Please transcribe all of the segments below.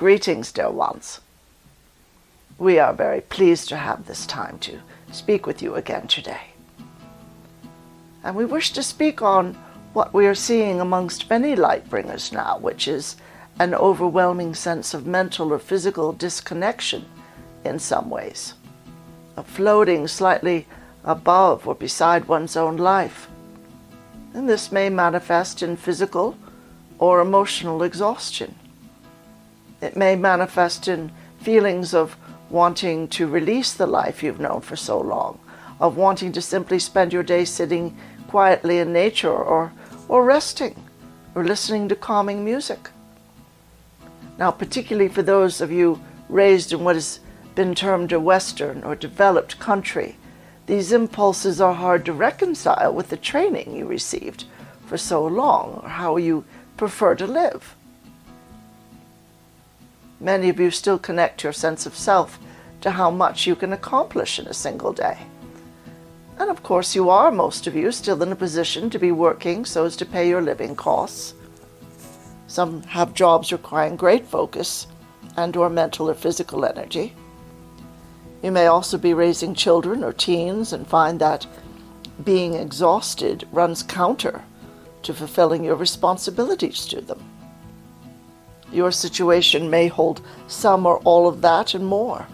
Greetings, dear ones. We are very pleased to have this time to speak with you again today. And we wish to speak on what we are seeing amongst many light bringers now, which is an overwhelming sense of mental or physical disconnection in some ways, of floating slightly above or beside one's own life. And this may manifest in physical or emotional exhaustion. It may manifest in feelings of wanting to release the life you've known for so long, of wanting to simply spend your day sitting quietly in nature or resting or listening to calming music. Now, particularly for those of you raised in what has been termed a Western or developed country, these impulses are hard to reconcile with the training you received for so long, or how you prefer to live. Many of you still connect your sense of self to how much you can accomplish in a single day. And of course you are, most of you, still in a position to be working so as to pay your living costs. Some have jobs requiring great focus and/or mental or physical energy. You may also be raising children or teens and find that being exhausted runs counter to fulfilling your responsibilities to them. Your situation may hold some or all of that and more.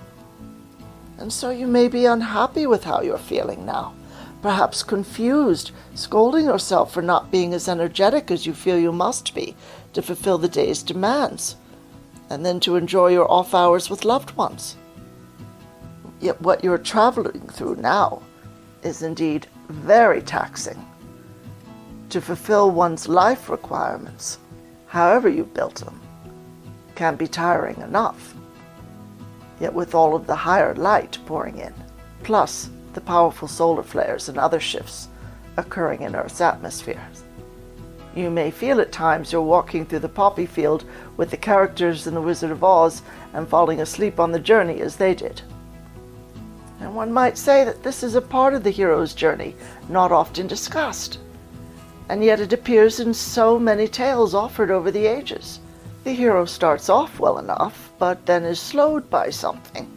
And so you may be unhappy with how you're feeling now, perhaps confused, scolding yourself for not being as energetic as you feel you must be to fulfill the day's demands, and then to enjoy your off hours with loved ones. Yet what you're traveling through now is indeed very taxing. To fulfill one's life requirements, however you built them, can be tiring enough. Yet with all of the higher light pouring in, plus the powerful solar flares and other shifts occurring in Earth's atmosphere, you may feel at times you're walking through the poppy field with the characters in The Wizard of Oz and falling asleep on the journey as they did. And one might say that this is a part of the hero's journey not often discussed, and yet it appears in so many tales offered over the ages. The hero starts off well enough, but then is slowed by something,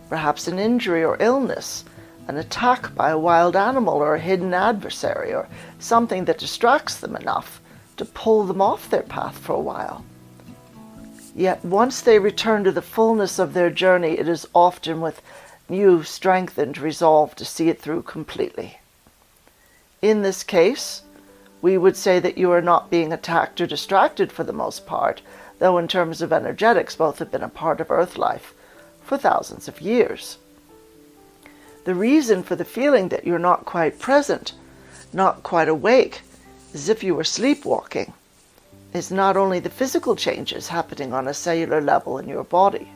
perhaps an injury or illness, an attack by a wild animal or a hidden adversary, or something that distracts them enough to pull them off their path for a while. Yet once they return to the fullness of their journey, it is often with new strengthened resolve to see it through completely. In this case, we would say that you are not being attacked or distracted for the most part, though in terms of energetics, both have been a part of Earth life for thousands of years. The reason for the feeling that you're not quite present, not quite awake, as if you were sleepwalking, is not only the physical changes happening on a cellular level in your body,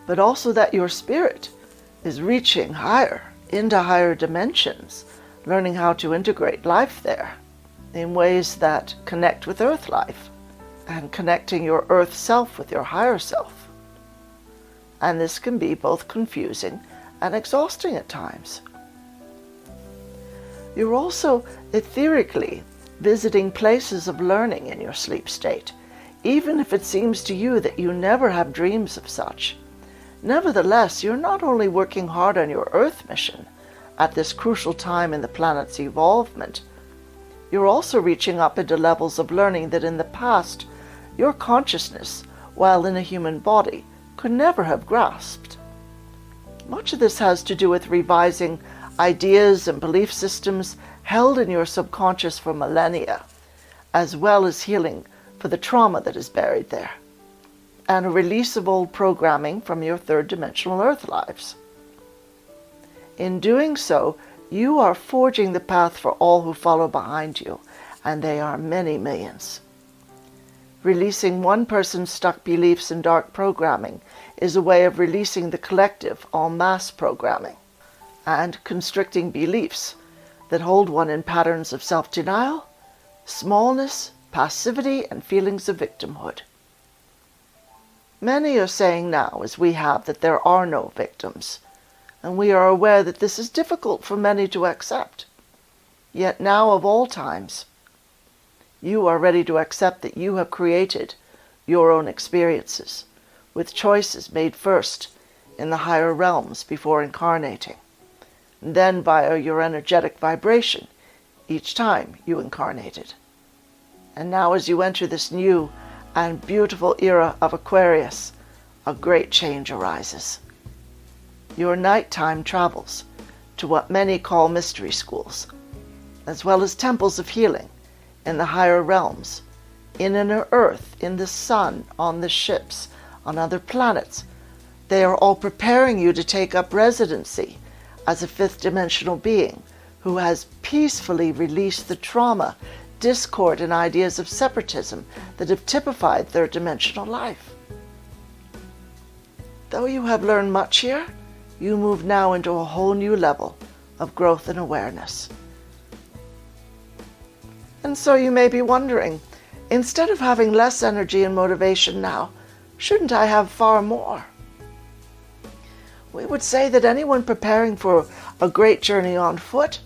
but also that your spirit is reaching higher, into higher dimensions, learning how to integrate life there in ways that connect with Earth life, and connecting your Earth self with your higher self. And this can be both confusing and exhausting at times. You're also etherically visiting places of learning in your sleep state, even if it seems to you that you never have dreams of such. Nevertheless, you're not only working hard on your Earth mission at this crucial time in the planet's evolvement, you're also reaching up into levels of learning that in the past your consciousness, while in a human body, could never have grasped. Much of this has to do with revising ideas and belief systems held in your subconscious for millennia, as well as healing for the trauma that is buried there, and a release of old programming from your third-dimensional Earth lives. In doing so, you are forging the path for all who follow behind you, and they are many millions. Releasing one person's stuck beliefs and dark programming is a way of releasing the collective en masse programming and constricting beliefs that hold one in patterns of self-denial, smallness, passivity, and feelings of victimhood. Many are saying now, as we have, that there are no victims, and we are aware that this is difficult for many to accept. Yet now, of all times, you are ready to accept that you have created your own experiences, with choices made first in the higher realms before incarnating, and then via your energetic vibration each time you incarnated. And now as you enter this new and beautiful era of Aquarius, a great change arises. Your nighttime travels to what many call mystery schools, as well as temples of healing in the higher realms, in inner earth, in the sun, on the ships, on other planets. They are all preparing you to take up residency as a fifth dimensional being who has peacefully released the trauma, discord, and ideas of separatism that have typified third dimensional life. Though you have learned much here, you move now into a whole new level of growth and awareness. And so you may be wondering, instead of having less energy and motivation now, shouldn't I have far more? We would say that anyone preparing for a great journey on foot,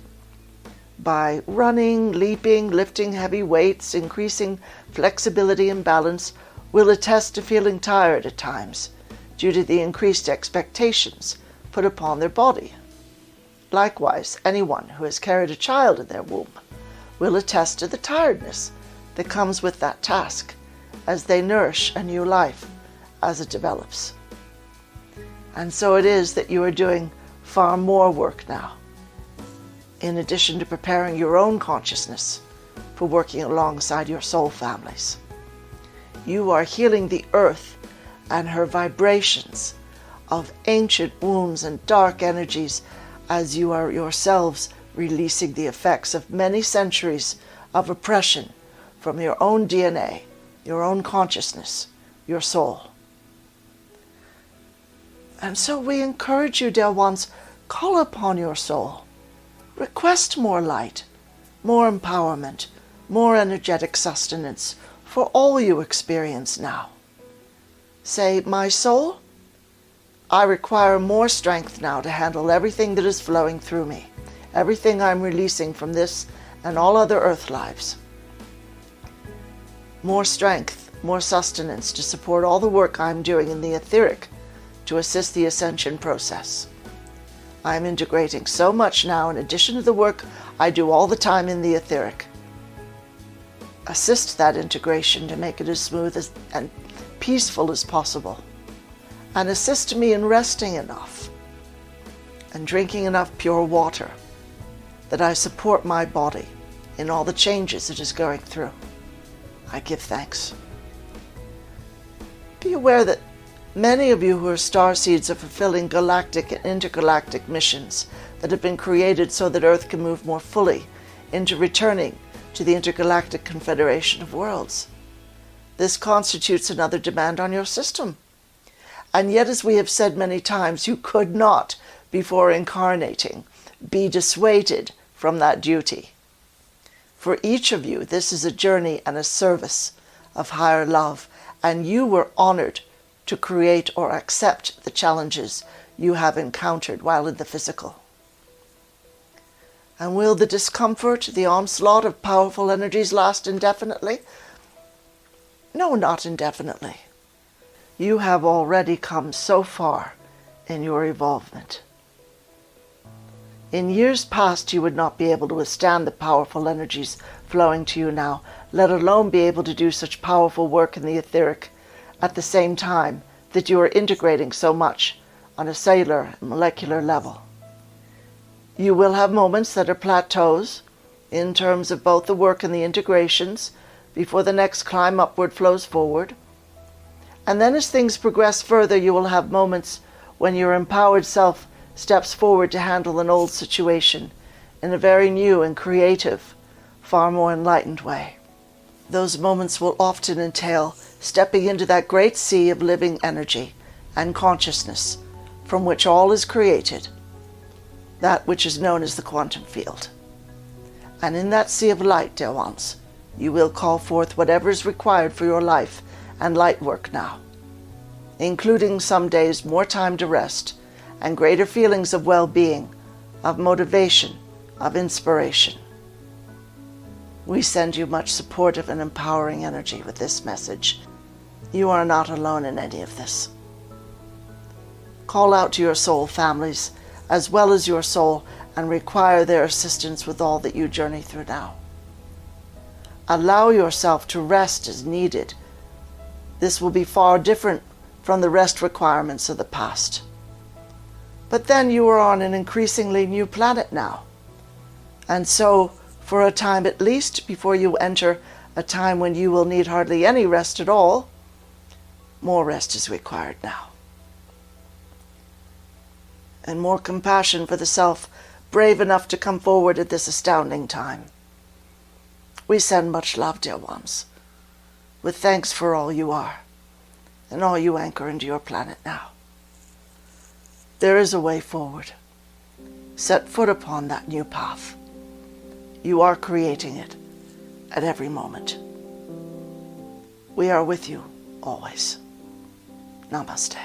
by running, leaping, lifting heavy weights, increasing flexibility and balance, will attest to feeling tired at times due to the increased expectations put upon their body. Likewise, anyone who has carried a child in their womb will attest to the tiredness that comes with that task as they nourish a new life as it develops. And so it is that you are doing far more work now, in addition to preparing your own consciousness for working alongside your soul families. You are healing the earth and her vibrations of ancient wounds and dark energies as you are yourselves releasing the effects of many centuries of oppression from your own DNA, your own consciousness, your soul. And so we encourage you, dear ones, call upon your soul. Request more light, more empowerment, more energetic sustenance for all you experience now. Say, my soul, I require more strength now to handle everything that is flowing through me, everything I'm releasing from this and all other earth lives. More strength, more sustenance to support all the work I'm doing in the etheric to assist the ascension process. I'm integrating so much now in addition to the work I do all the time in the etheric. Assist that integration to make it as smooth and peaceful as possible. And assist me in resting enough and drinking enough pure water that I support my body in all the changes it is going through. I give thanks. Be aware that many of you who are starseeds are fulfilling galactic and intergalactic missions that have been created so that Earth can move more fully into returning to the intergalactic confederation of worlds. This constitutes another demand on your system. And yet, as we have said many times, you could not, before incarnating, be dissuaded from that duty. For each of you, this is a journey and a service of higher love, and you were honored to create or accept the challenges you have encountered while in the physical. And will the discomfort, the onslaught of powerful energies last indefinitely? No, not indefinitely. You have already come so far in your evolvement. In years past, you would not be able to withstand the powerful energies flowing to you now, let alone be able to do such powerful work in the etheric at the same time that you are integrating so much on a cellular and molecular level. You will have moments that are plateaus in terms of both the work and the integrations before the next climb upward flows forward. And then as things progress further, you will have moments when your empowered self steps forward to handle an old situation in a very new and creative, far more enlightened way. Those moments will often entail stepping into that great sea of living energy and consciousness from which all is created, that which is known as the quantum field. And in that sea of light, dear ones, you will call forth whatever is required for your life and light work now, including some days more time to rest and greater feelings of well-being, of motivation, of inspiration. We send you much supportive and empowering energy with this message, You are not alone in any of this. Call out to your soul families as well as your soul and require their assistance with all that you journey through now. Allow yourself to rest as needed. This will be far different from the rest requirements of the past. But then you are on an increasingly new planet now. And so, for a time at least, before you enter a time when you will need hardly any rest at all, more rest is required now. And more compassion for the self brave enough to come forward at this astounding time. We send much love, dear ones, with thanks for all you are and all you anchor into your planet now. There is a way forward. Set foot upon that new path. You are creating it at every moment. We are with you always. Namaste.